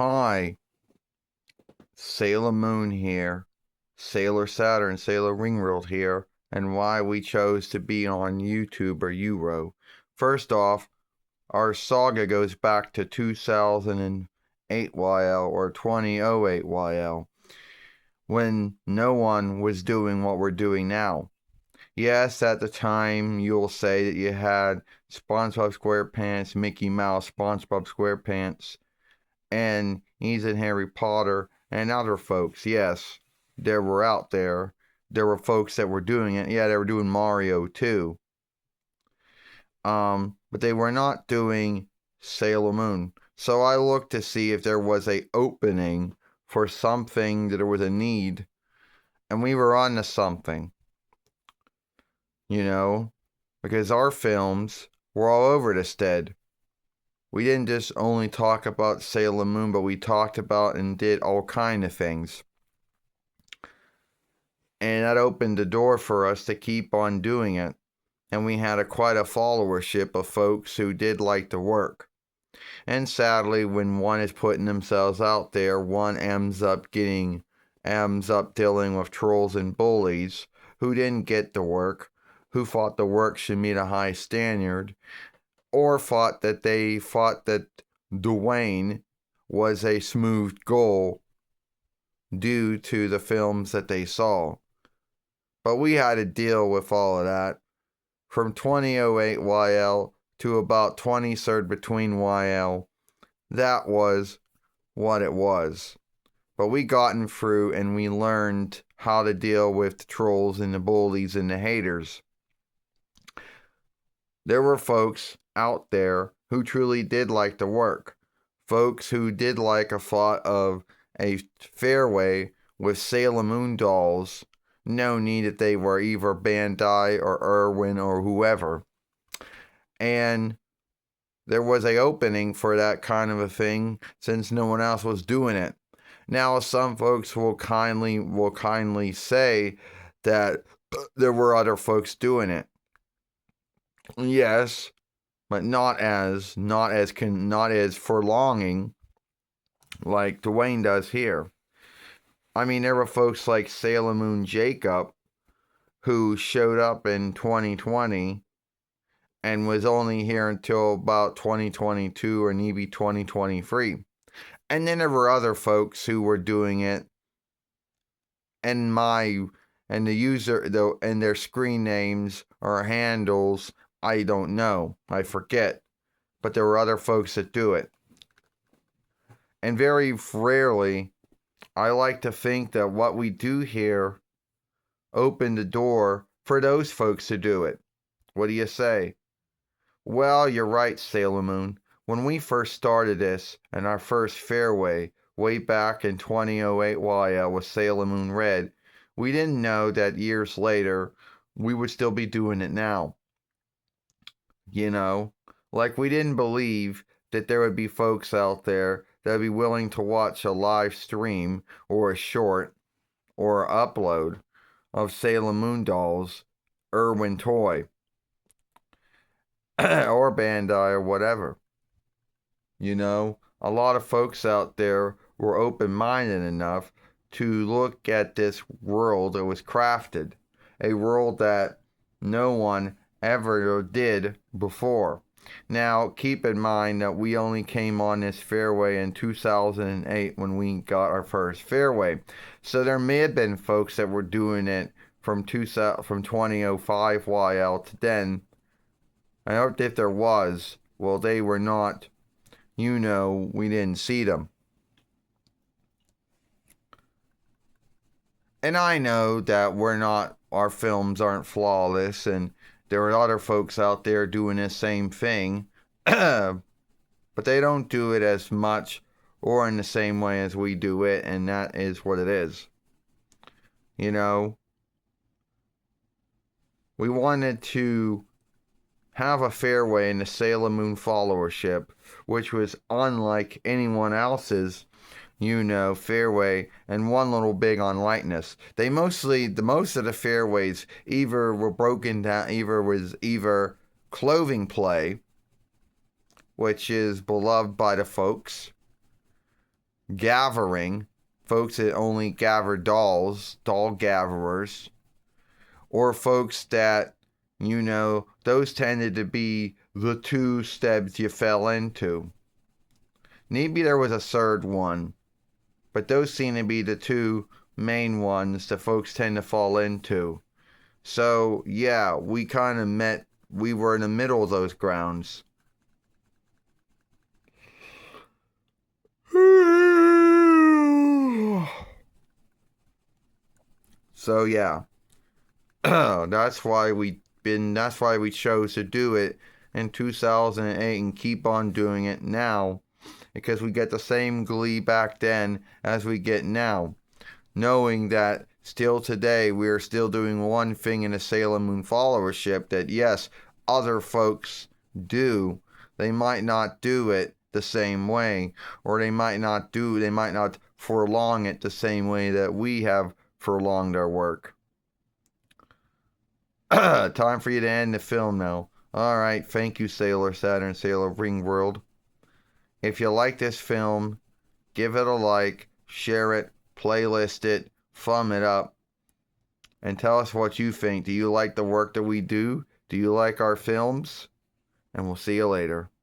Hi, Sailor Moon here, Sailor Saturn, Sailor Ringworld here, and why we chose to be on YouTube or Euro. First off, our saga goes back to 2008 YL or 2008 YL, when no one was doing what we're doing now. Yes, at the time you'll say that you had SpongeBob SquarePants, Mickey Mouse, SpongeBob SquarePants, and he's in Harry Potter and other folks. Yes, there were out there. There were folks that were doing it. Yeah, they were doing Mario too. But they were not doing Sailor Moon. So I looked to see if there was a opening for something, that there was a need, and we were on to something. Because our films were all over the stead. We didn't just only talk about Sailor Moon, but we talked about and did all kind of things. And that opened the door for us to keep on doing it. And we had quite a followership of folks who did like the work. And sadly, when one is putting themselves out there, one ends up dealing with trolls and bullies who didn't get the work, who thought the work should meet a high standard, or thought that Dwayne was a smooth goal due to the films that they saw. But we had to deal with all of that. From 2008 YL to about 23rd between YL, that was what it was. But we gotten through and we learned how to deal with the trolls and the bullies and the haters. There were folks out there who truly did like the work. Folks who did like a thought of a Fairway with Sailor Moon dolls. No need that they were either Bandai or Irwin or whoever. And there was an opening for that kind of a thing since no one else was doing it. Now some folks will kindly say that there were other folks doing it. Yes, but not as prolonging like Dwayne does here. I mean, there were folks like Sailor Moon Jacob who showed up in 2020 and was only here until about 2022 or maybe 2023. And then there were other folks who were doing it, and the user though, and their screen names or handles, I don't know. I forget. But there were other folks that do it. And very rarely, I like to think that what we do here opened the door for those folks to do it. What do you say? Well, you're right, Sailor Moon. When we first started this, and our first Fairway, way back in 2008 YL with Sailor Moon Red, we didn't know that years later, we would still be doing it now. Like we didn't believe that there would be folks out there that would be willing to watch a live stream or a short or an upload of Sailor Moon dolls, Irwin Toy, or Bandai or whatever. A lot of folks out there were open-minded enough to look at this world that was crafted, a world that no one ever did before. Now, keep in mind that we only came on this Fairway in 2008 when we got our first Fairway. So there may have been folks that were doing it from 2005 YL to then. I hope if there was, well, they were not, we didn't see them. And I know that our films aren't flawless, and there are other folks out there doing the same thing, but they don't do it as much or in the same way as we do it, and that is what it is. We wanted to have a Fairway in the Sailor Moon followership, which was unlike anyone else's, Fairway, and one little big on lightness. Most of the Fairways either were broken down, either clothing play, which is beloved by the folks, gathering, folks that only gather dolls, doll gatherers, or folks that, those tended to be the two steps you fell into. Maybe there was a third one, but those seem to be the two main ones that folks tend to fall into. So, yeah, we kind of we were in the middle of those grounds. So, yeah. That's why we chose to do it in 2008 and keep on doing it now, because we get the same glee back then as we get now, knowing that still today we are still doing one thing in the Sailor Moon followership that, yes, other folks do. They might not do it the same way, or they might not prolong it the same way that we have prolonged our work. Time for you to end the film now. Alright, thank you, Sailor Saturn, Sailor Ringworld. If you like this film, give it a like, share it, playlist it, thumb it up, and tell us what you think. Do you like the work that we do? Do you like our films? And we'll see you later.